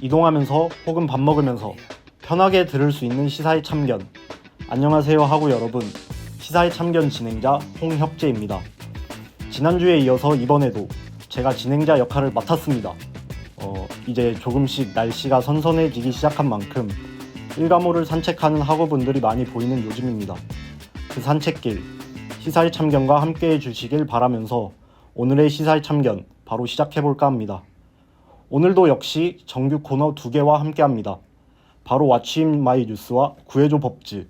이동하면서 혹은 밥 먹으면서 편하게 들을 수 있는 시사의 참견. 안녕하세요 하구 여러분, 시사의 참견 진행자 홍혁재입니다. 지난주에 이어서 이번에도 제가 진행자 역할을 맡았습니다. 이제 조금씩 날씨가 선선해지기 시작한 만큼 일가모를 산책하는 학우분들이 많이 보이는 요즘입니다. 그 산책길, 시사의 참견과 함께해 주시길 바라면서 오늘의 시사의 참견 바로 시작해볼까 합니다. 오늘도 역시 정규 코너 2개와 함께합니다. 바로 왓츠 인 마이 뉴스와 구해줘 법즈.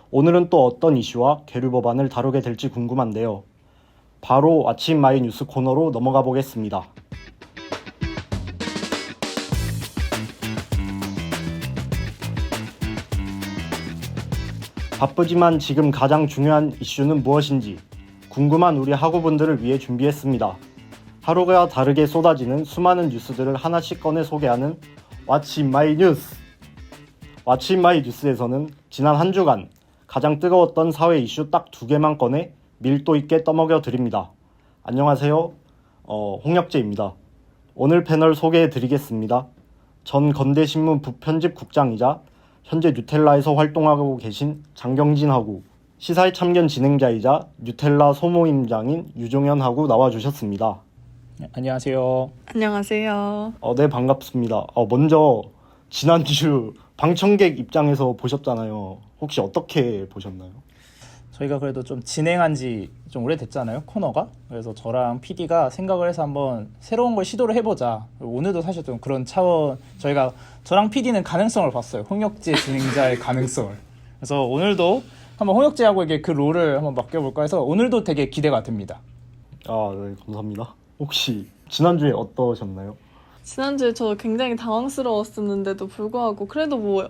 오늘은 또 어떤 이슈와 계류 법안을 다루게 될지 궁금한데요. 바로 왓츠 인 마이 뉴스 코너로 넘어가 보겠습니다. 바쁘지만 지금 가장 중요한 이슈는 무엇인지 궁금한 우리 학우분들을 위해 준비했습니다. 하루가 다르게 쏟아지는 수많은 뉴스들을 하나씩 꺼내 소개하는 왓츠 인 마이 뉴스. 왓츠 인 마이 뉴스에서는 지난 한 주간 가장 뜨거웠던 사회 이슈 딱 2개만 꺼내 밀도 있게 떠먹여 드립니다. 안녕하세요. 홍혁재입니다. 오늘 패널 소개해 드리겠습니다. 전 건대신문 부편집국장이자 현재 뉴텔라에서 활동하고 계신 장경진 하구, 시사의 참견 진행자이자 뉴텔라 소모임장인 유종현 하구 나와주셨습니다. 네, 안녕하세요. 안녕하세요. 네, 반갑습니다. 먼저 지난주 방청객 입장에서 보셨잖아요. 혹시 어떻게 보셨나요? 저희가 그래도 좀 진행한 지 좀 오래됐잖아요, 코너가. 그래서 저랑 PD가 생각을 해서 한번 새로운 걸 시도를 해보자. 오늘도 사실 좀 그런 차원, 저랑 PD는 가능성을 봤어요. 홍혁재 진행자의 가능성을. 그래서 오늘도 한번 홍혁재하고에게 그 롤을 한번 맡겨볼까 해서 오늘도 되게 기대가 됩니다. 네, 감사합니다. 혹시 지난주에 어떠셨나요? 지난주에 저 굉장히 당황스러웠었는데도 불구하고 그래도 뭐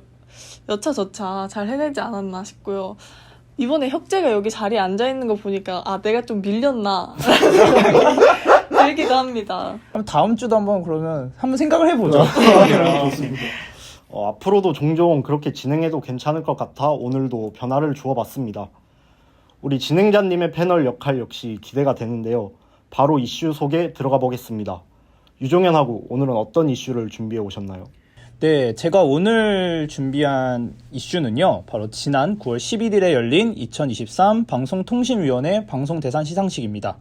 여차저차 잘 해내지 않았나 싶고요. 이번에 혁재가 여기 자리에 앉아있는 거 보니까 내가 좀 밀렸나 들기도 합니다. 그럼 다음 주도 한번 생각을 해보죠. 좋습니다. 앞으로도 종종 그렇게 진행해도 괜찮을 것 같아 오늘도 변화를 주어봤습니다. 우리 진행자님의 패널 역할 역시 기대가 되는데요. 바로 이슈 소개 들어가 보겠습니다. 유종현 하구, 오늘은 어떤 이슈를 준비해 오셨나요? 네, 제가 오늘 준비한 이슈는요, 바로 지난 9월 11일에 열린 2023 방송통신위원회 방송대상 시상식입니다.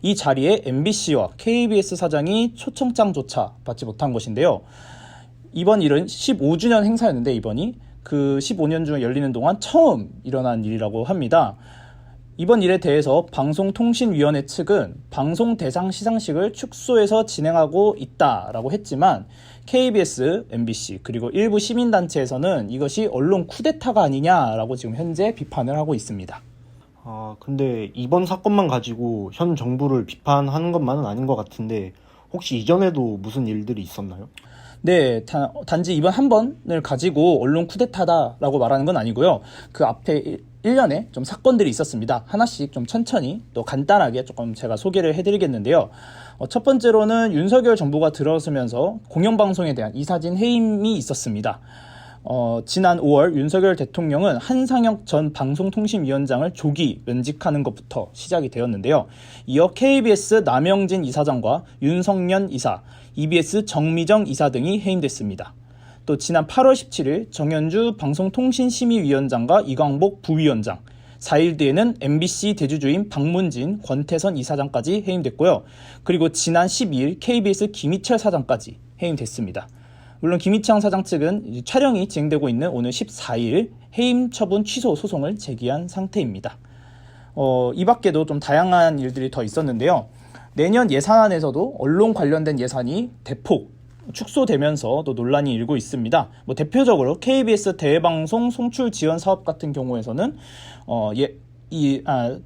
이 자리에 MBC와 KBS 사장이 초청장조차 받지 못한 것인데요. 이번 일은 15주년 행사였는데 이번이 그 15년 중에 열리는 동안 처음 일어난 일이라고 합니다. 이번 일에 대해서 방송통신위원회 측은 방송대상 시상식을 축소해서 진행하고 있다라고 했지만 KBS, MBC 그리고 일부 시민단체에서는 이것이 언론 쿠데타가 아니냐라고 지금 현재 비판을 하고 있습니다. 근데 이번 사건만 가지고 현 정부를 비판하는 것만은 아닌 것 같은데 혹시 이전에도 무슨 일들이 있었나요? 네, 단지 이번 한 번을 가지고 언론 쿠데타다라고 말하는 건 아니고요. 그 앞에 1년에 좀 사건들이 있었습니다. 하나씩 좀 천천히 또 간단하게 조금 제가 소개를 해드리겠는데요. 첫 번째로는 윤석열 정부가 들어서면서 공영방송에 대한 이사진 해임이 있었습니다. 지난 5월 윤석열 대통령은 한상혁 전 방송통신위원장을 조기 면직하는 것부터 시작이 되었는데요. 이어 KBS 남영진 이사장과 윤성년 이사, EBS 정미정 이사 등이 해임됐습니다. 또 지난 8월 17일 정현주 방송통신심의위원장과 이광복 부위원장, 4일 뒤에는 MBC 대주주인 박문진, 권태선 이사장까지 해임됐고요. 그리고 지난 12일 KBS 김희철 사장까지 해임됐습니다. 물론 김희창 사장 측은 촬영이 진행되고 있는 오늘 14일 해임 처분 취소 소송을 제기한 상태입니다. 이 밖에도 좀 다양한 일들이 더 있었는데요. 내년 예산안에서도 언론 관련된 예산이 대폭 축소되면서 또 논란이 일고 있습니다. 대표적으로 KBS 대외방송 송출 지원 사업 같은 경우에서는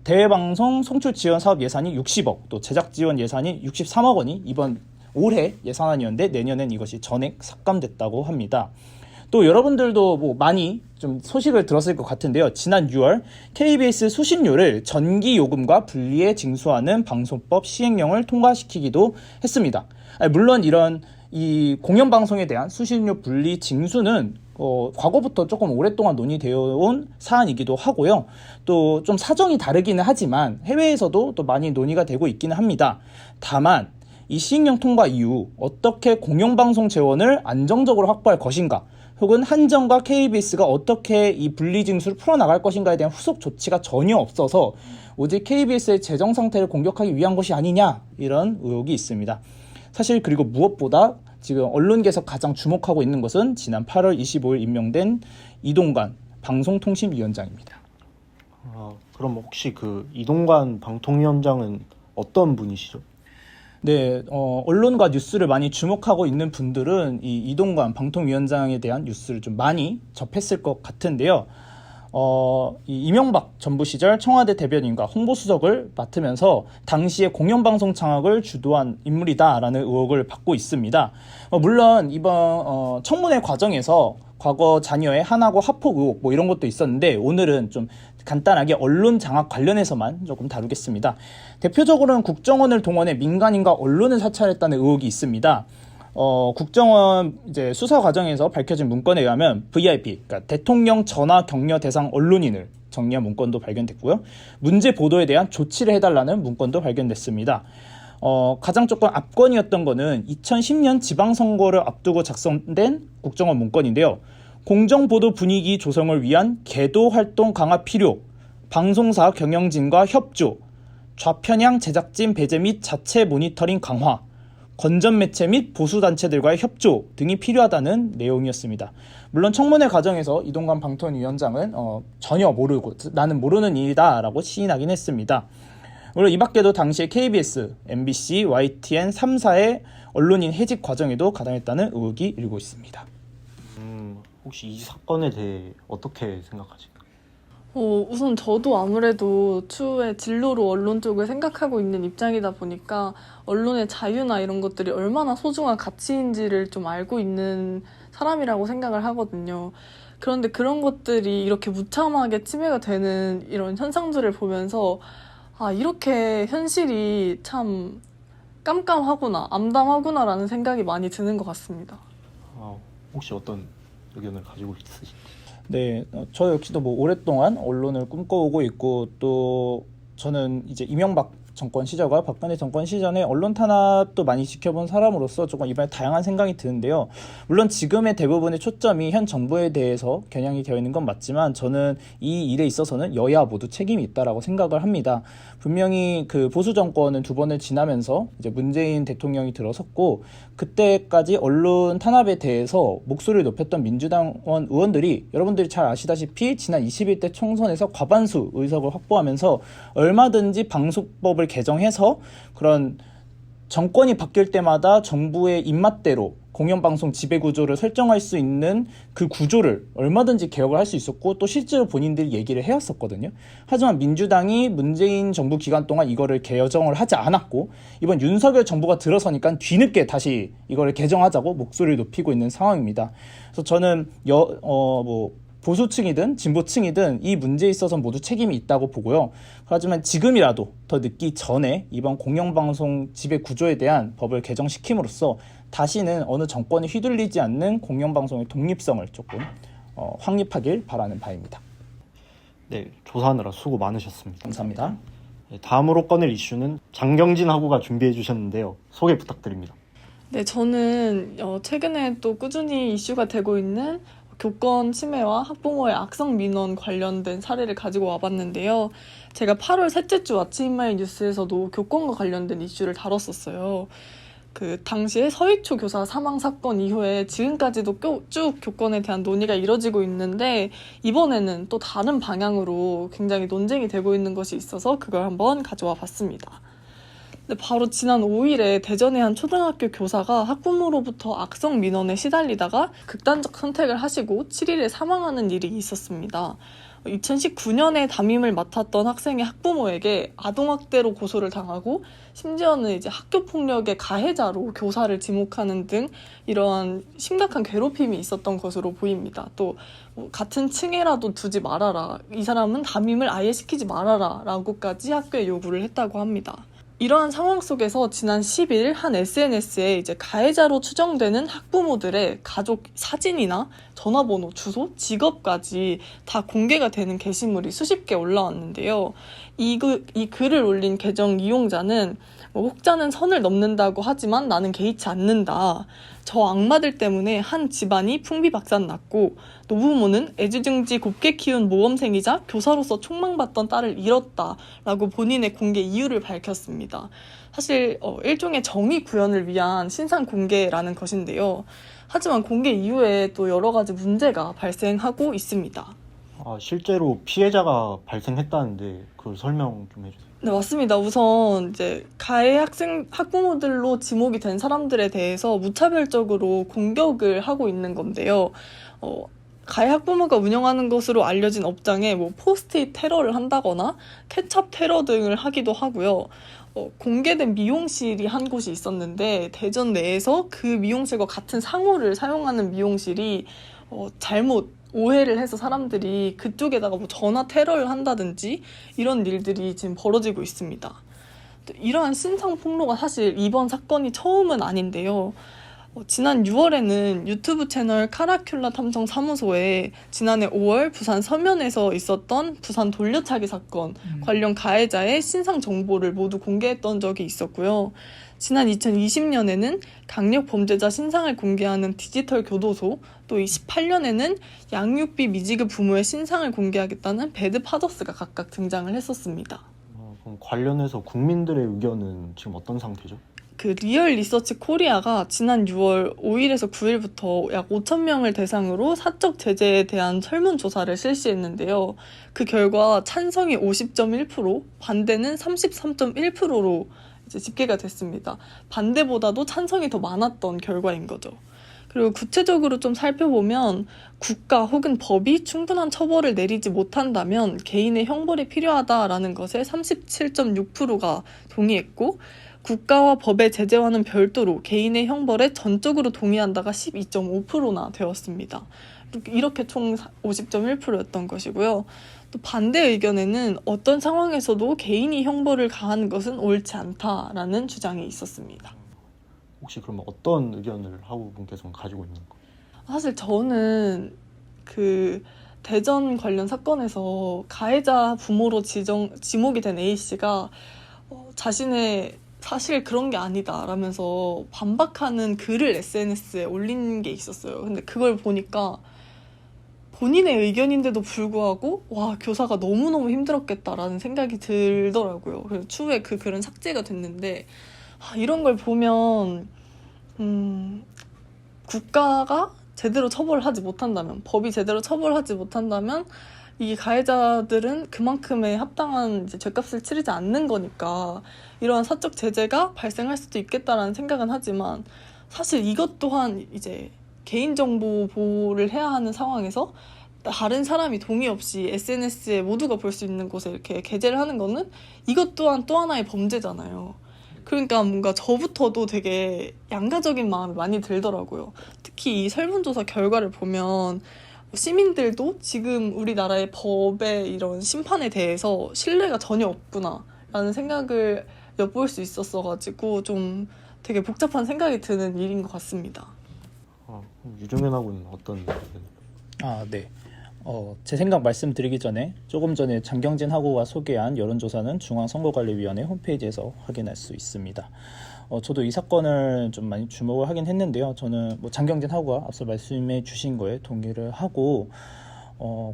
대외방송 송출 지원 사업 예산이 60억, 또 제작 지원 예산이 63억 원이 이번 올해 예산안이었는데 내년엔 이것이 전액 삭감됐다고 합니다. 또 여러분들도 많이 좀 소식을 들었을 것 같은데요. 지난 6월 KBS 수신료를 전기요금과 분리해 징수하는 방송법 시행령을 통과시키기도 했습니다. 물론 이런 이 공영방송에 대한 수신료 분리 징수는 과거부터 조금 오랫동안 논의되어 온 사안이기도 하고요. 또 좀 사정이 다르기는 하지만 해외에서도 또 많이 논의가 되고 있기는 합니다. 다만 이 시행령 통과 이후 어떻게 공영방송 재원을 안정적으로 확보할 것인가, 혹은 한정과 KBS가 어떻게 이 분리징수를 풀어나갈 것인가에 대한 후속 조치가 전혀 없어서 오직 KBS의 재정 상태를 공격하기 위한 것이 아니냐, 이런 의혹이 있습니다. 사실 그리고 무엇보다 지금 언론계에서 가장 주목하고 있는 것은 지난 8월 25일 임명된 이동관 방송통신위원장입니다. 그럼 혹시 그 이동관 방통위원장은 어떤 분이시죠? 네, 언론과 뉴스를 많이 주목하고 있는 분들은 이 이동관 방통위원장에 대한 뉴스를 좀 많이 접했을 것 같은데요. 이 이명박 정부 시절 청와대 대변인과 홍보수석을 맡으면서 당시에 공영방송 장악을 주도한 인물이다라는 의혹을 받고 있습니다. 물론 이번 청문회 과정에서 과거 자녀의 하나고 하폭 의혹 뭐 이런 것도 있었는데, 오늘은 좀 간단하게 언론 장악 관련해서만 조금 다루겠습니다. 대표적으로는 국정원을 동원해 민간인과 언론을 사찰했다는 의혹이 있습니다. 국정원 이제 수사 과정에서 밝혀진 문건에 의하면 VIP, 그러니까 대통령 전화 격려 대상 언론인을 정리한 문건도 발견됐고요. 문제 보도에 대한 조치를 해달라는 문건도 발견됐습니다. 가장 조금 압권이었던 거는 2010년 지방선거를 앞두고 작성된 국정원 문건인데요. 공정보도 분위기 조성을 위한 계도 활동 강화 필요, 방송사 경영진과 협조, 좌편향 제작진 배제 및 자체 모니터링 강화, 건전 매체 및 보수단체들과의 협조 등이 필요하다는 내용이었습니다. 물론 청문회 과정에서 이동관 방통위원장은 전혀 모르고 나는 모르는 일이다 라고 시인하긴 했습니다. 물론 이 밖에도 당시에 KBS, MBC, YTN 3사의 언론인 해직 과정에도 가담했다는 의혹이 일고 있습니다. 혹시 이 사건에 대해 어떻게 생각하십니까? 우선 저도 아무래도 추후에 진로로 언론 쪽을 생각하고 있는 입장이다 보니까 언론의 자유나 이런 것들이 얼마나 소중한 가치인지를 좀 알고 있는 사람이라고 생각을 하거든요. 그런데 그런 것들이 이렇게 무참하게 침해가 되는 이런 현상들을 보면서 이렇게 현실이 참 깜깜하구나, 암담하구나라는 생각이 많이 드는 것 같습니다. 혹시 어떤 의견을 가지고 있으신지? 네, 저 역시도 뭐 오랫동안 언론을 꿈꿔오고 있고, 또 저는 이제 이명박 정권 시절과 박근혜 정권 시절에 언론 탄압도 많이 지켜본 사람으로서 조금 이번에 다양한 생각이 드는데요. 물론 지금의 대부분의 초점이 현 정부에 대해서 겨냥이 되어 있는 건 맞지만, 저는 이 일에 있어서는 여야 모두 책임이 있다라고 생각을 합니다. 분명히 그 보수 정권은 두 번을 지나면서 이제 문재인 대통령이 들어섰고, 그때까지 언론 탄압에 대해서 목소리를 높였던 민주당 의원들이 여러분들이 잘 아시다시피 지난 21대 총선에서 과반수 의석을 확보하면서 얼마든지 방송법을 개정해서 그런 정권이 바뀔 때마다 정부의 입맛대로 공영방송 지배구조를 설정할 수 있는 그 구조를 얼마든지 개혁을 할 수 있었고, 또 실제로 본인들이 얘기를 해왔었거든요. 하지만 민주당이 문재인 정부 기간 동안 이거를 개정을 하지 않았고, 이번 윤석열 정부가 들어서니까 뒤늦게 다시 이거를 개정하자고 목소리를 높이고 있는 상황입니다. 그래서 저는 보수층이든 진보층이든 이 문제에 있어서 모두 책임이 있다고 보고요. 하지만 지금이라도 더 늦기 전에 이번 공영방송 지배 구조에 대한 법을 개정시킴으로써 다시는 어느 정권에 휘둘리지 않는 공영방송의 독립성을 조금 확립하길 바라는 바입니다. 네, 조사하느라 수고 많으셨습니다. 감사합니다. 네, 다음으로 꺼낼 이슈는 장경진 하구가 준비해 주셨는데요. 소개 부탁드립니다. 네, 저는 최근에 또 꾸준히 이슈가 되고 있는 교권 침해와 학부모의 악성 민원 관련된 사례를 가지고 와봤는데요. 제가 8월 셋째 주 아침마을 뉴스에서도 교권과 관련된 이슈를 다뤘었어요. 그 당시에 서희초 교사 사망 사건 이후에 지금까지도 쭉 교권에 대한 논의가 이뤄지고 있는데, 이번에는 또 다른 방향으로 굉장히 논쟁이 되고 있는 것이 있어서 그걸 한번 가져와 봤습니다. 근데 바로 지난 5일에 대전의 한 초등학교 교사가 학부모로부터 악성 민원에 시달리다가 극단적 선택을 하시고 7일에 사망하는 일이 있었습니다. 2019년에 담임을 맡았던 학생의 학부모에게 아동학대로 고소를 당하고, 심지어는 이제 학교폭력의 가해자로 교사를 지목하는 등 이러한 심각한 괴롭힘이 있었던 것으로 보입니다. 또 같은 층에라도 두지 말아라, 이 사람은 담임을 아예 시키지 말아라 라고까지 학교에 요구를 했다고 합니다. 이러한 상황 속에서 지난 10일 한 SNS에 이제 가해자로 추정되는 학부모들의 가족 사진이나 전화번호, 주소, 직업까지 다 공개가 되는 게시물이 수십 개 올라왔는데요. 이 글을 올린 계정 이용자는 혹자는 선을 넘는다고 하지만 나는 개의치 않는다. 저 악마들 때문에 한 집안이 풍비박산났고 노부모는 애지중지 곱게 키운 모범생이자 교사로서 촉망받던 딸을 잃었다라고 본인의 공개 이유를 밝혔습니다. 사실 일종의 정의 구현을 위한 신상 공개라는 것인데요. 하지만 공개 이후에 또 여러 가지 문제가 발생하고 있습니다. 실제로 피해자가 발생했다는데 그걸 설명 좀 해주세요. 네, 맞습니다. 우선 이제 가해 학부모들로 지목이 된 사람들에 대해서 무차별적으로 공격을 하고 있는 건데요. 가해 학부모가 운영하는 것으로 알려진 업장에 뭐 포스트잇 테러를 한다거나 케찹 테러 등을 하기도 하고요. 공개된 미용실이 한 곳이 있었는데 대전 내에서 그 미용실과 같은 상호를 사용하는 미용실이 잘못 오해를 해서 사람들이 그쪽에다가 뭐 전화 테러를 한다든지 이런 일들이 지금 벌어지고 있습니다. 이러한 신상 폭로가 사실 이번 사건이 처음은 아닌데요. 지난 6월에는 유튜브 채널 카라큘라 탐정 사무소에 지난해 5월 부산 서면에서 있었던 부산 돌려차기 사건 관련 가해자의 신상 정보를 모두 공개했던 적이 있었고요. 지난 2020년에는 강력 범죄자 신상을 공개하는 디지털 교도소, 또 28년에는 양육비 미지급 부모의 신상을 공개하겠다는 배드 파더스가 각각 등장을 했었습니다. 그럼 관련해서 국민들의 의견은 지금 어떤 상태죠? 그 리얼 리서치 코리아가 지난 6월 5일에서 9일부터 약 5,000명을 대상으로 사적 제재에 대한 설문조사를 실시했는데요. 그 결과 찬성이 50.1%, 반대는 33.1%로 이제 집계가 됐습니다. 반대보다도 찬성이 더 많았던 결과인 거죠. 그리고 구체적으로 좀 살펴보면 국가 혹은 법이 충분한 처벌을 내리지 못한다면 개인의 형벌이 필요하다라는 것에 37.6%가 동의했고 국가와 법의 제재와는 별도로 개인의 형벌에 전적으로 동의한다가 12.5%나 되었습니다. 이렇게 총 50.1%였던 것이고요. 또 반대 의견에는 어떤 상황에서도 개인이 형벌을 가하는 것은 옳지 않다라는 주장이 있었습니다. 혹시 그러면 어떤 의견을 학우분께서는 가지고 있는 거예요? 사실 저는 그 대전 관련 사건에서 가해자 부모로 지목이 된 A씨가 자신의 사실 그런 게 아니다 라면서 반박하는 글을 SNS에 올린 게 있었어요. 근데 그걸 보니까 본인의 의견인데도 불구하고 와 교사가 너무너무 힘들었겠다라는 생각이 들더라고요. 그래서 추후에 그 글은 삭제가 됐는데 이런 걸 보면 국가가 제대로 처벌하지 못한다면 법이 제대로 처벌하지 못한다면 이 가해자들은 그만큼의 합당한 이제 죄값을 치르지 않는 거니까 이러한 사적 제재가 발생할 수도 있겠다라는 생각은 하지만 사실 이것 또한 이제 개인정보 보호를 해야 하는 상황에서 다른 사람이 동의 없이 SNS에 모두가 볼 수 있는 곳에 이렇게 게재를 하는 거는 이것 또한 또 하나의 범죄잖아요. 그러니까 뭔가 저부터도 되게 양가적인 마음이 많이 들더라고요. 특히 이 설문조사 결과를 보면 시민들도 지금 우리나라의 법의 이런 심판에 대해서 신뢰가 전혀 없구나라는 생각을 엿볼 수 있었어가지고 좀 되게 복잡한 생각이 드는 일인 것 같습니다. 유정현하고는 어떤? 네. 제 생각 말씀드리기 전에 조금 전에 장경진 학우가 소개한 여론조사는 중앙선거관리위원회 홈페이지에서 확인할 수 있습니다. 저도 이 사건을 좀 많이 주목을 하긴 했는데요. 저는 장경진 학우가 앞서 말씀해 주신 거에 동의를 하고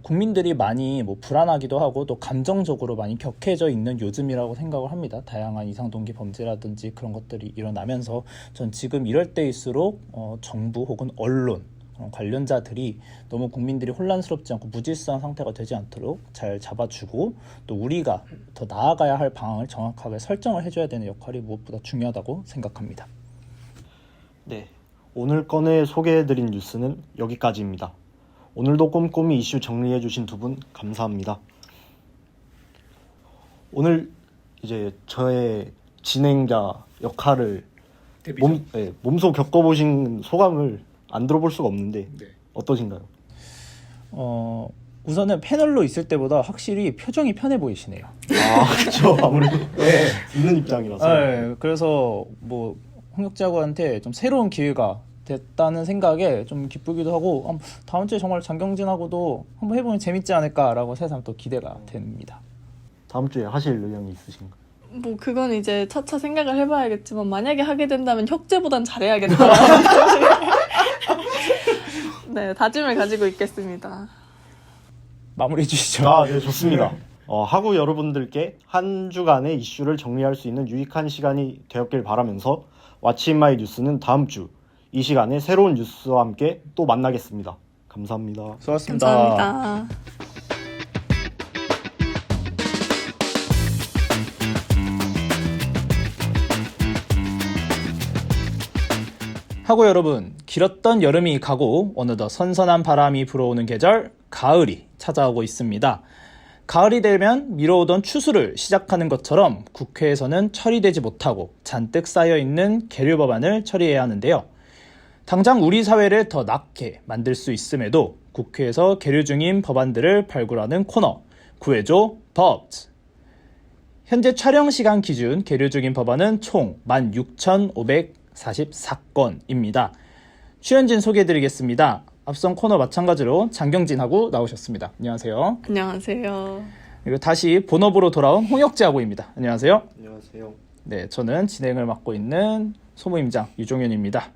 국민들이 많이 불안하기도 하고 또 감정적으로 많이 격해져 있는 요즘이라고 생각을 합니다. 다양한 이상동기 범죄라든지 그런 것들이 일어나면서 전 지금 이럴 때일수록 정부 혹은 언론 관련자들이 너무 국민들이 혼란스럽지 않고 무질서한 상태가 되지 않도록 잘 잡아주고 또 우리가 더 나아가야 할 방향을 정확하게 설정을 해줘야 되는 역할이 무엇보다 중요하다고 생각합니다. 네, 오늘 건에 소개해드린 뉴스는 여기까지입니다. 오늘도 꼼꼼히 이슈 정리해주신 두 분 감사합니다. 오늘 이제 저의 진행자 역할을 몸소 겪어보신 소감을 안 들어볼 수가 없는데 어떠신가요? 우선은 패널로 있을 때보다 확실히 표정이 편해 보이시네요. 그렇죠. 아무래도 듣는 입장이라서. 그래서 홍역자구한테 좀 새로운 기회가 됐다는 생각에 좀 기쁘기도 하고 다음 주에 정말 장경진하고도 한번 해보면 재밌지 않을까라고 새삼 또 기대가 됩니다. 다음 주에 하실 의향이 있으신가요? 뭐 그건 이제 차차 생각을 해봐야겠지만 만약에 하게 된다면 혁재보단 잘해야겠다. 네, 다짐을 가지고 있겠습니다. 마무리해 주시죠. 네, 좋습니다. 하구 여러분들께 한 주간의 이슈를 정리할 수 있는 유익한 시간이 되었길 바라면서 왓츠 인 마이 뉴스는 다음 주 이 시간에 새로운 뉴스와 함께 또 만나겠습니다. 감사합니다. 수고하셨습니다. 감사합니다. 하고 여러분, 길었던 여름이 가고 어느덧 선선한 바람이 불어오는 계절 가을이 찾아오고 있습니다. 가을이 되면 미뤄오던 추수를 시작하는 것처럼 국회에서는 처리되지 못하고 잔뜩 쌓여있는 계류 법안을 처리해야 하는데요. 당장 우리 사회를 더 낫게 만들 수 있음에도 국회에서 계류 중인 법안들을 발굴하는 코너, 구해줘 법즈. 현재 촬영 시간 기준 계류 중인 법안은 총 16,544건입니다. 취현진 소개해드리겠습니다. 앞선 코너 마찬가지로 장경진하고 나오셨습니다. 안녕하세요. 안녕하세요. 그리고 다시 본업으로 돌아온 홍혁재하고입니다. 안녕하세요. 안녕하세요. 네, 저는 진행을 맡고 있는 소모임장 유종현입니다.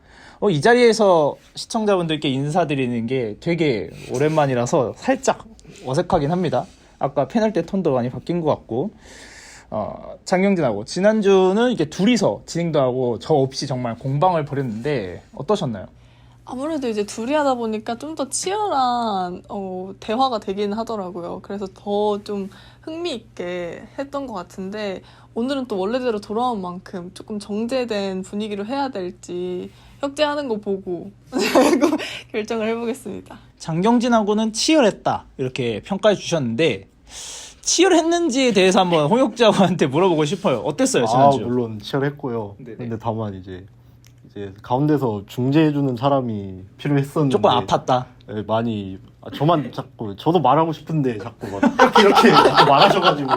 이 자리에서 시청자분들께 인사드리는 게 되게 오랜만이라서 살짝 어색하긴 합니다. 아까 패널 때 톤도 많이 바뀐 것 같고, 장경진하고 지난주는 이게 둘이서 진행도 하고 저 없이 정말 공방을 벌였는데 어떠셨나요? 아무래도 이제 둘이 하다 보니까 좀 더 치열한 대화가 되긴 하더라고요. 그래서 더 좀 흥미있게 했던 것 같은데 오늘은 또 원래대로 돌아온 만큼 조금 정제된 분위기로 해야 될지 혁재하는 거 보고 결정을 해보겠습니다. 장경진하고는 치열했다 이렇게 평가해 주셨는데 치열했는지에 대해서 한번 홍혁재하고한테 물어보고 싶어요. 어땠어요 지난주? 물론 치열했고요. 네네. 근데 다만 이제 가운데서 중재해주는 사람이 필요했었는데 조금 아팠다. 네, 많이 저만 자꾸 저도 말하고 싶은데 자꾸 막 이렇게 자꾸 말하셔가지고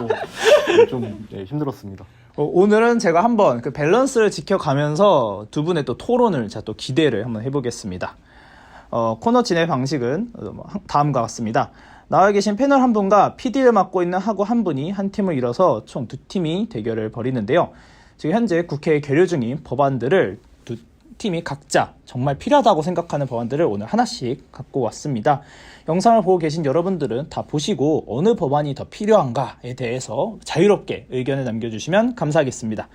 좀 힘들었습니다. 오늘은 제가 한번 그 밸런스를 지켜가면서 두 분의 또 토론을 제가 또 기대를 한번 해보겠습니다. 코너 진행 방식은 다음과 같습니다. 나와 계신 패널 한 분과 PD를 맡고 있는 하고 한 분이 한 팀을 이뤄서 총 두 팀이 대결을 벌이는데요. 지금 현재 국회에 계류 중인 법안들을 두 팀이 각자 정말 필요하다고 생각하는 법안들을 오늘 하나씩 갖고 왔습니다. 영상을 보고 계신 여러분들은 다 보시고 어느 법안이 더 필요한가에 대해서 자유롭게 의견을 남겨주시면 감사하겠습니다.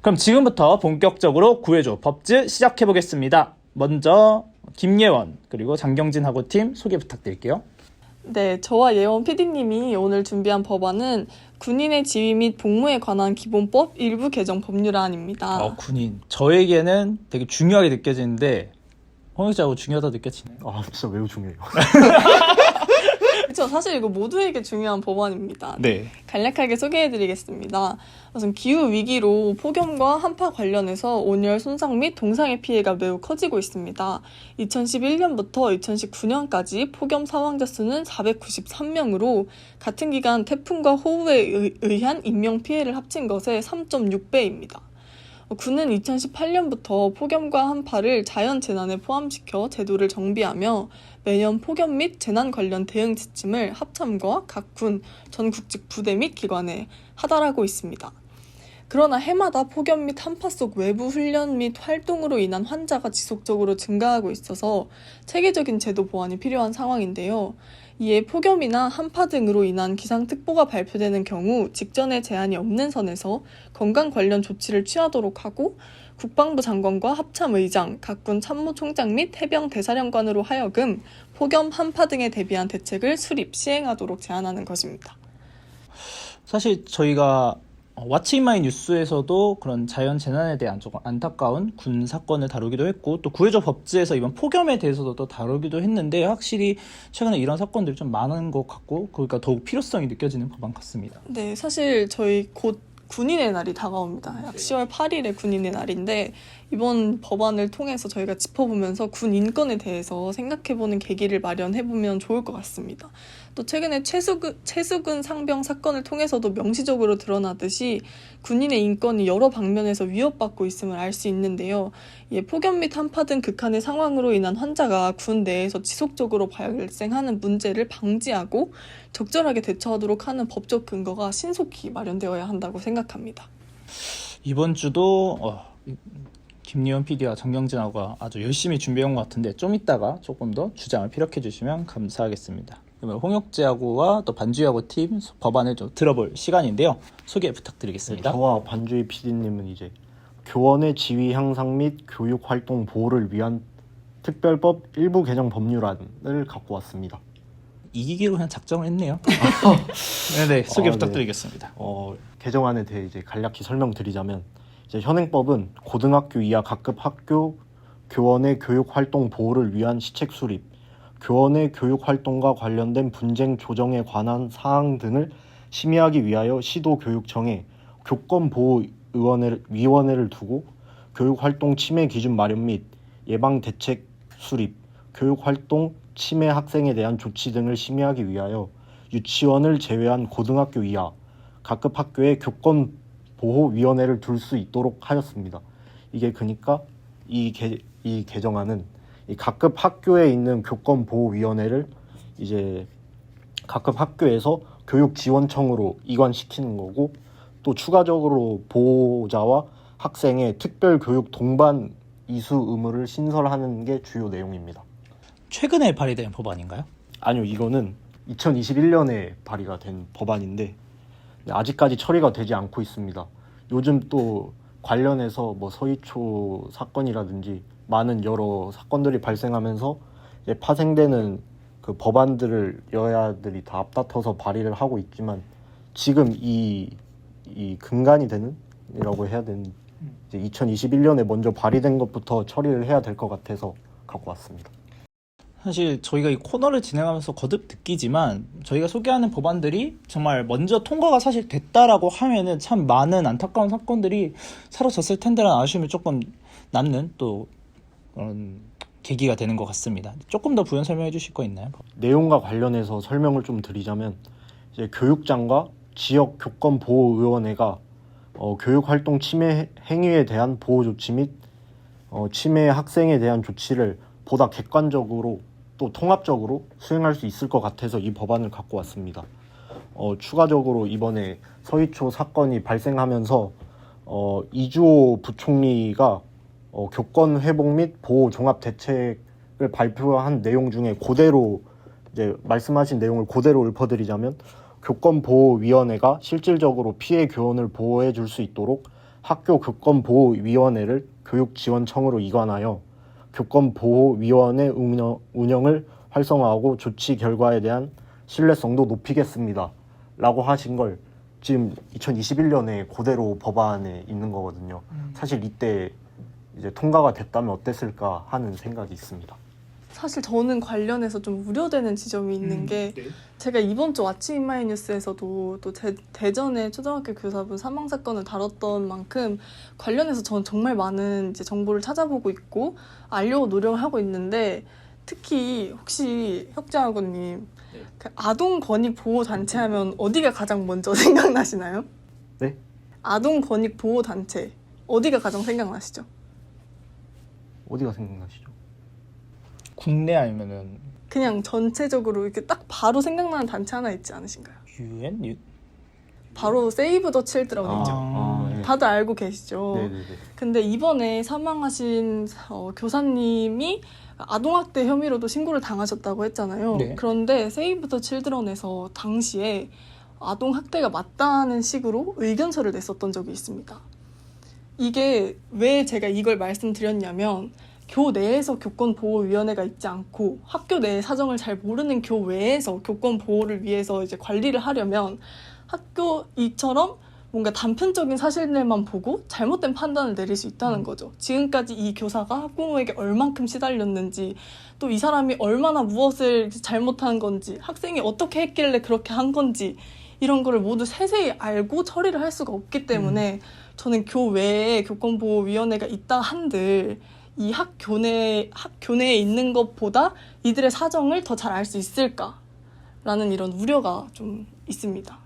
그럼 지금부터 본격적으로 구해줘 법즈 시작해보겠습니다. 먼저 김예원 그리고 장경진하고 팀 소개 부탁드릴게요. 네, 저와 예원 PD님이 오늘 준비한 법안은 군인의 지위 및 복무에 관한 기본법 일부 개정 법률안입니다. 군인. 저에게는 되게 중요하게 느껴지는데 홍익자하고 중요하다 느껴지나요? 진짜 매우 중요해요. 그렇죠. 사실 이거 모두에게 중요한 법안입니다. 네. 간략하게 소개해드리겠습니다. 우선 기후위기로 폭염과 한파 관련해서 온열 손상 및 동상의 피해가 매우 커지고 있습니다. 2011년부터 2019년까지 폭염 사망자 수는 493명으로 같은 기간 태풍과 호우에 의한 인명피해를 합친 것의 3.6배입니다. 군은 2018년부터 폭염과 한파를 자연재난에 포함시켜 제도를 정비하며 매년 폭염 및 재난 관련 대응 지침을 합참과 각 군, 전국직 부대 및 기관에 하달하고 있습니다. 그러나 해마다 폭염 및 한파 속 외부 훈련 및 활동으로 인한 환자가 지속적으로 증가하고 있어서 체계적인 제도 보완이 필요한 상황인데요. 이에 폭염이나 한파 등으로 인한 기상특보가 발표되는 경우 직전에 제한이 없는 선에서 건강 관련 조치를 취하도록 하고 국방부 장관과 합참의장, 각군 참모총장 및 해병 대사령관으로 하여금 폭염, 한파 등에 대비한 대책을 수립, 시행하도록 제안하는 것입니다. 사실 저희가 왓츠 인 마이 뉴스에서도 그런 자연 재난에 대한 조금 안타까운 군 사건을 다루기도 했고 또 구해줘 법즈에서 이번 폭염에 대해서도 또 다루기도 했는데 확실히 최근에 이런 사건들이 좀 많은 것 같고 그러니까 더욱 필요성이 느껴지는 법안 같습니다. 네, 사실 저희 곧 군인의 날이 다가옵니다. 약 10월 8일에 군인의 날인데 이번 법안을 통해서 저희가 짚어보면서 군 인권에 대해서 생각해보는 계기를 마련해보면 좋을 것 같습니다. 또 최근에 최수근 상병 사건을 통해서도 명시적으로 드러나듯이 군인의 인권이 여러 방면에서 위협받고 있음을 알 수 있는데요. 폭염 및 한파 등 극한의 상황으로 인한 환자가 군 내에서 지속적으로 발생하는 문제를 방지하고 적절하게 대처하도록 하는 법적 근거가 신속히 마련되어야 한다고 생각합니다. 이번 주도 김리원 PD와 정경진하고 아주 열심히 준비해온 것 같은데 좀 이따가 조금 더 주장을 피력해 주시면 감사하겠습니다. 그러면 홍혁재하고와 또 반주하고 팀 법안을 좀 들어볼 시간인데요. 소개 부탁드리겠습니다. 저와 반주희 PD님은 이제 교원의 지위 향상 및 교육 활동 보호를 위한 특별법 일부 개정 법률안을 갖고 왔습니다. 이기기로 그냥 작정을 했네요. 네, 소개 부탁드리겠습니다. 개정안에 대해 이제 간략히 설명드리자면 이제 현행법은 고등학교 이하 각급 학교 교원의 교육 활동 보호를 위한 시책 수립, 교원의 교육 활동과 관련된 분쟁 조정에 관한 사항 등을 심의하기 위하여 시도교육청에 교권보호위원회를 두고 교육활동 침해 기준 마련 및 예방대책 수립, 교육활동 침해 학생에 대한 조치 등을 심의하기 위하여 유치원을 제외한 고등학교 이하 각급 학교에 교권보호위원회를 둘 수 있도록 하였습니다. 이게 그러니까 이 개정안은 이 각급 학교에 있는 교권보호위원회를 이제 각급 학교에서 교육지원청으로 이관시키는 거고, 또 추가적으로 보호자와 학생의 특별교육 동반 이수 의무를 신설하는 게 주요 내용입니다. 최근에 발의된 법안인가요? 아니요, 이거는 2021년에 발의가 된 법안인데 아직까지 처리가 되지 않고 있습니다. 요즘 또 관련해서 뭐 서희초 사건이라든지 많은 여러 사건들이 발생하면서 이제 파생되는 그 법안들을 여야들이 다 앞다퉈서 발의를 하고 있지만, 지금 이 근간이 되는 이라고 해야 되는 이제 2021년에 먼저 발의된 것부터 처리를 해야 될 것 같아서 갖고 왔습니다. 사실 저희가 이 코너를 진행하면서 거듭 느끼지만 저희가 소개하는 법안들이 정말 먼저 통과가 사실 됐다라고 하면은 참 많은 안타까운 사건들이 사라졌을 텐데라는 아쉬움이 조금 남는 또 그런 계기가 되는 것 같습니다. 조금 더 부연 설명해 주실 거 있나요? 내용과 관련해서 설명을 좀 드리자면, 이제 교육장과 지역 교권보호위원회가 교육활동 침해 행위에 대한 보호 조치 및 침해 학생에 대한 조치를 보다 객관적으로 또 통합적으로 수행할 수 있을 것 같아서 이 법안을 갖고 왔습니다. 추가적으로 이번에 서희초 사건이 발생하면서 이주호 부총리가 교권 회복 및 보호 종합 대책을 발표한 내용 중에 그대로 이제 말씀하신 내용을 그대로 읊어드리자면, 교권보호위원회가 실질적으로 피해 교원을 보호해 줄 수 있도록 학교 교권보호위원회를 교육지원청으로 이관하여 교권보호위원회 운영을 활성화하고 조치 결과에 대한 신뢰성도 높이겠습니다 라고 하신 걸 지금 2021년에 그대로 법안에 있는 거거든요. 사실 이때 이제 통과가 됐다면 어땠을까 하는 생각이 있습니다. 사실 저는 관련해서 좀 우려되는 지점이 있는 게, 제가 이번 주 아침 인마이 뉴스에서도 또 대전의 초등학교 교사분 사망 사건을 다뤘던 만큼 관련해서 저는 정말 많은 이제 정보를 찾아보고 있고 알려고 노력을 하고 있는데, 특히 혹시 혁재학원님 그 아동 권익 보호 단체 하면 어디가 가장 먼저 생각나시나요? 네? 아동 권익 보호 단체 어디가 가장 생각나시죠? 어디가 생각나시죠? 국내 아니면은 그냥 전체적으로 이렇게 딱 바로 생각나는 단체 하나 있지 않으신가요? UN? 바로 세이브 더 칠드런이죠. 네. 다들 알고 계시죠? 네네네. 근데 이번에 사망하신 교사님이 아동학대 혐의로도 신고를 당하셨다고 했잖아요. 네. 그런데 세이브 더 칠드런에서 당시에 아동학대가 맞다는 식으로 의견서를 냈었던 적이 있습니다. 이게 왜 제가 이걸 말씀드렸냐면, 교내에서 교권보호위원회가 있지 않고 학교 내 사정을 잘 모르는 교외에서 교권보호를 위해서 이제 관리를 하려면 학교 이처럼 뭔가 단편적인 사실들만 보고 잘못된 판단을 내릴 수 있다는 거죠. 지금까지 이 교사가 학부모에게 얼만큼 시달렸는지, 또 이 사람이 얼마나 무엇을 잘못한 건지, 학생이 어떻게 했길래 그렇게 한 건지, 이런 거를 모두 세세히 알고 처리를 할 수가 없기 때문에 저는 교외에 교권보호위원회가 있다 한들 이 학교내에 있는 것보다 이들의 사정을 더 잘 알 수 있을까라는 이런 우려가 좀 있습니다.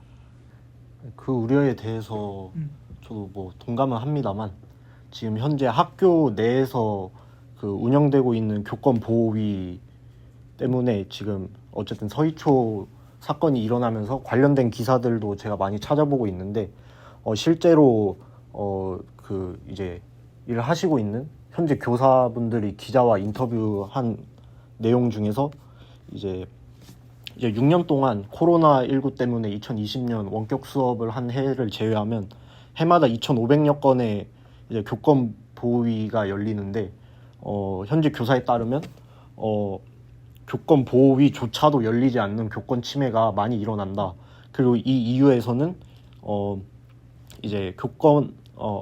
그 우려에 대해서 저도 뭐 동감은 합니다만 지금 현재 학교 내에서 그 운영되고 있는 교권보호위 때문에 지금 어쨌든 서희초 사건이 일어나면서 관련된 기사들도 제가 많이 찾아보고 있는데 실제로 그 이제 일을 하시고 있는 현재 교사분들이 기자와 인터뷰한 내용 중에서 이제 6년 동안 코로나19 때문에 2020년 원격 수업을 한 해를 제외하면 해마다 2,500여 건의 이제 교권 보호위가 열리는데 현재 교사에 따르면 교권 보호위조차도 열리지 않는 교권 침해가 많이 일어난다. 그리고 이 이유에서는 이제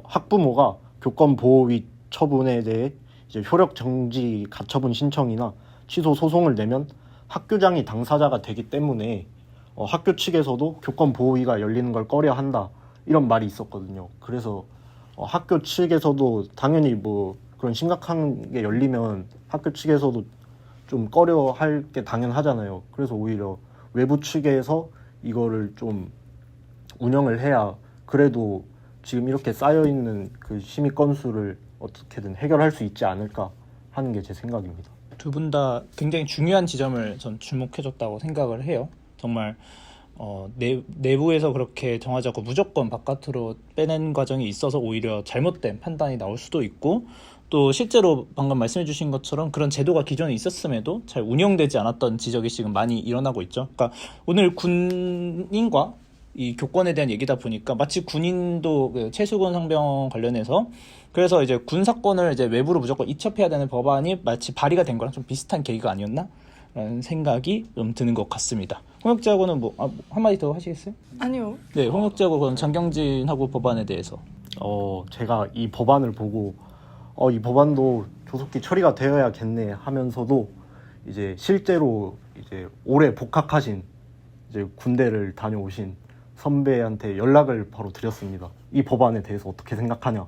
학부모가 교권 보호위 처분에 대해 이제 효력 정지 가처분 신청이나 취소 소송을 내면 학교장이 당사자가 되기 때문에 학교 측에서도 교권 보호위가 열리는 걸 꺼려한다 이런 말이 있었거든요. 그래서 학교 측에서도 당연히 뭐 그런 심각한 게 열리면 학교 측에서도 좀 꺼려할 게 당연하잖아요. 그래서 오히려 외부 측에서 이거를 좀 운영을 해야 그래도 지금 이렇게 쌓여있는 그 심의 건수를 어떻게든 해결할 수 있지 않을까 하는 게 제 생각입니다. 두 분 다 굉장히 중요한 지점을 전 주목해줬다고 생각을 해요. 정말 내부에서 그렇게 정하지 않고 무조건 바깥으로 빼낸 과정이 있어서 오히려 잘못된 판단이 나올 수도 있고 또 실제로 방금 말씀해 주신 것처럼 그런 제도가 기존에 있었음에도 잘 운영되지 않았던 지적이 지금 많이 일어나고 있죠. 그러니까 오늘 군인과 이 교권에 대한 얘기다 보니까 마치 군인도 그 최수근 상병 관련해서 그래서 이제 군 사건을 이제 외부로 무조건 이첩해야 되는 법안이 마치 발의가 된 거랑 좀 비슷한 계기가 아니었나? 라는 생각이 좀 드는 것 같습니다. 홍역재하고는 한마디 더 하시겠어요? 아니요. 네, 홍역재하고 그럼 장경진하고 법안에 대해서. 제가 이 법안을 보고 이 법안도 조속히 처리가 되어야겠네 하면서도 이제 실제로 이제 올해 복학하신 이제 군대를 다녀오신 선배한테 연락을 바로 드렸습니다. 이 법안에 대해서 어떻게 생각하냐.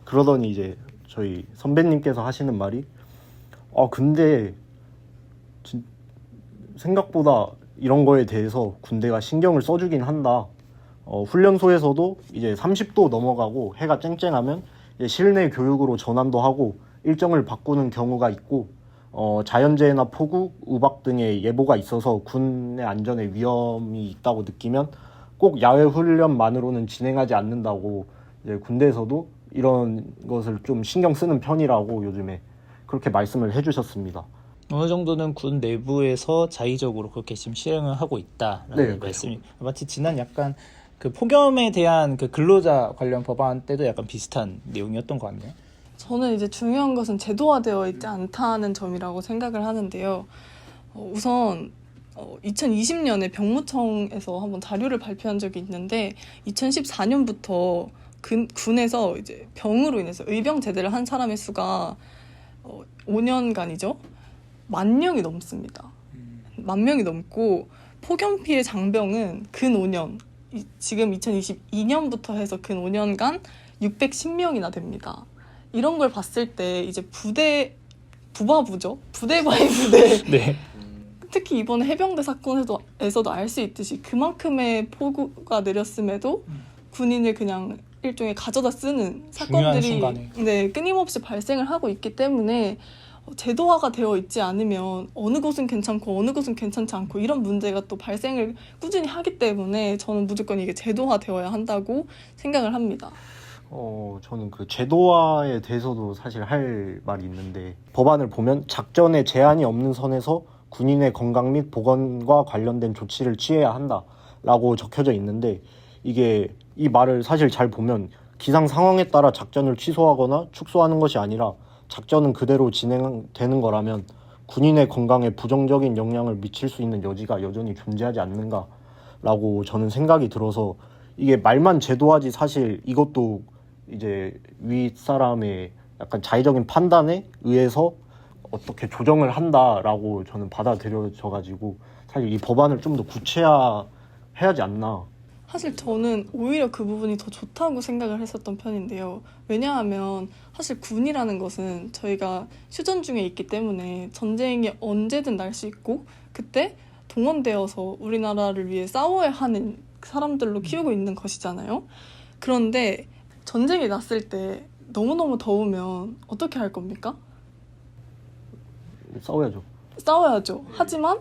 그러더니 이제 저희 선배님께서 하시는 말이 근데 생각보다 이런 거에 대해서 군대가 신경을 써주긴 한다. 훈련소에서도 이제 30도 넘어가고 해가 쨍쨍하면 이제 실내 교육으로 전환도 하고 일정을 바꾸는 경우가 있고 자연재해나 폭우, 우박 등의 예보가 있어서 군의 안전에 위험이 있다고 느끼면 꼭 야외 훈련만으로는 진행하지 않는다고 이제 군대에서도 이런 것을 좀 신경 쓰는 편이라고 요즘에 그렇게 말씀을 해주셨습니다. 어느 정도는 군 내부에서 자의적으로 그렇게 지금 실행을 하고 있다라는 네, 말씀이 그렇죠. 마치 지난 약간 그 폭염에 대한 그 근로자 관련 법안 때도 약간 비슷한 내용이었던 것 같네요. 저는 이제 중요한 것은 제도화되어 있지 않다는 점이라고 생각을 하는데요. 우선 2020년에 병무청에서 한번 자료를 발표한 적이 있는데 2014년부터 군에서 이제 병으로 인해서 의병 제대를 한 사람의 수가 5년간이죠. 10,000명이 넘습니다. 10,000명이 넘고 폭염 피해 장병은 근 5년, 지금 2022년부터 해서 근 5년간 610명이나 됩니다. 이런 걸 봤을 때 이제 부바부죠. 부대바이 부대. 네. 특히 이번에 해병대 사건에서도 알 수 있듯이 그만큼의 폭우가 내렸음에도 군인을 그냥 일종의 가져다 쓰는 사건들이 끊임없이 발생을 하고 있기 때문에 제도화가 되어 있지 않으면 어느 곳은 괜찮고 어느 곳은 괜찮지 않고 이런 문제가 또 발생을 꾸준히 하기 때문에 저는 무조건 이게 제도화되어야 한다고 생각을 합니다. 저는 그 제도화에 대해서도 사실 할 말이 있는데 법안을 보면 작전에 제한이 없는 선에서 군인의 건강 및 보건과 관련된 조치를 취해야 한다라고 적혀져 있는데 이게 이 말을 사실 잘 보면 기상 상황에 따라 작전을 취소하거나 축소하는 것이 아니라 작전은 그대로 진행되는 거라면 군인의 건강에 부정적인 영향을 미칠 수 있는 여지가 여전히 존재하지 않는가라고 저는 생각이 들어서 이게 말만 제도하지 사실 이것도 이제 윗사람의 약간 자의적인 판단에 의해서 어떻게 조정을 한다라고 저는 받아들여져가지고 사실 이 법안을 좀 더 구체화해야지 않나. 사실 저는 오히려 그 부분이 더 좋다고 생각을 했었던 편인데요. 왜냐하면 사실 군이라는 것은 저희가 휴전 중에 있기 때문에 전쟁이 언제든 날 수 있고 그때 동원되어서 우리나라를 위해 싸워야 하는 사람들로 키우고 있는 것이잖아요. 그런데 전쟁이 났을 때 너무너무 더우면 어떻게 할 겁니까? 싸워야죠. 싸워야죠. 하지만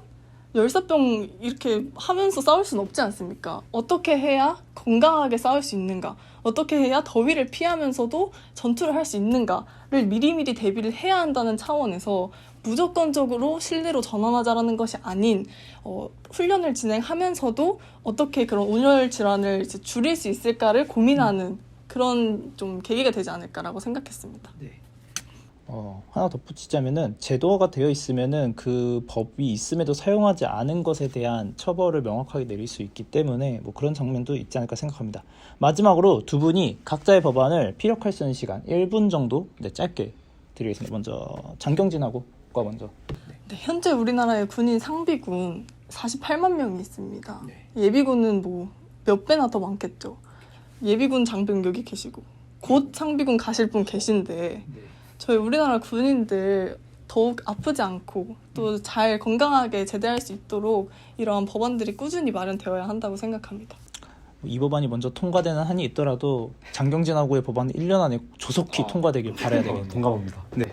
열사병 이렇게 하면서 싸울 수는 없지 않습니까? 어떻게 해야 건강하게 싸울 수 있는가? 어떻게 해야 더위를 피하면서도 전투를 할 수 있는가를 미리미리 대비를 해야 한다는 차원에서 무조건적으로 실내로 전환하자라는 것이 아닌 훈련을 진행하면서도 어떻게 그런 온열 질환을 이제 줄일 수 있을까를 고민하는 그런 좀 계기가 되지 않을까라고 생각했습니다. 하나 덧붙이자면은 제도화가 되어 있으면은 그 법이 있음에도 사용하지 않은 것에 대한 처벌을 명확하게 내릴 수 있기 때문에 뭐 그런 장면도 있지 않을까 생각합니다. 마지막으로 두 분이 각자의 법안을 피력할 수 있는 시간 1분 정도 짧게 드리겠습니다. 먼저 장경진하고 과 먼저. 네, 현재 우리나라의 군인 상비군 48만 명이 있습니다. 예비군은 뭐 몇 배나 더 많겠죠. 예비군 장병 여기 계시고 곧 상비군 가실 분 계신데 저희 우리나라 군인들 더욱 아프지 않고 또 잘 건강하게 제대할 수 있도록 이러한 법안들이 꾸준히 마련되어야 한다고 생각합니다. 이 법안이 먼저 통과되는 한이 있더라도 장경진하고의 법안은 1년 안에 조속히 통과되길 바라야 되겠네요. 동감합니다. 네.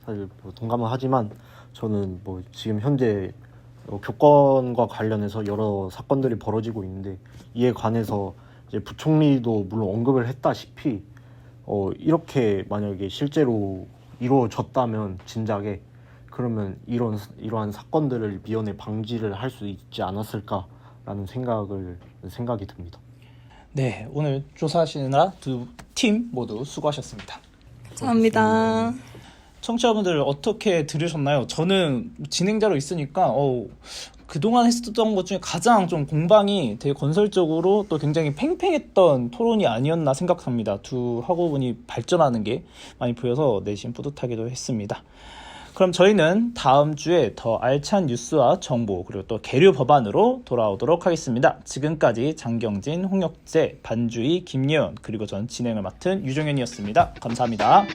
사실 뭐 동감은 하지만 저는 뭐 지금 현재 교권과 관련해서 여러 사건들이 벌어지고 있는데 이에 관해서 이제 부총리도 물론 언급을 했다시피 이렇게 만약에 실제로 이루어졌다면 진작에 그러면 이러한 사건들을 미연에 방지를 할 수 있지 않았을까라는 생각이 듭니다. 네, 오늘 조사하시느라 두 팀 모두 수고하셨습니다. 감사합니다. 청취자분들 어떻게 들으셨나요? 저는 진행자로 있으니까 그동안 했었던 것 중에 가장 좀 공방이 되게 건설적으로 또 굉장히 팽팽했던 토론이 아니었나 생각합니다. 두 학우분이 발전하는 게 많이 보여서 내심 뿌듯하기도 했습니다. 그럼 저희는 다음 주에 더 알찬 뉴스와 정보 그리고 또 계류 법안으로 돌아오도록 하겠습니다. 지금까지 장경진, 홍혁재, 반주희, 김예원 그리고 전 진행을 맡은 유정현이었습니다. 감사합니다.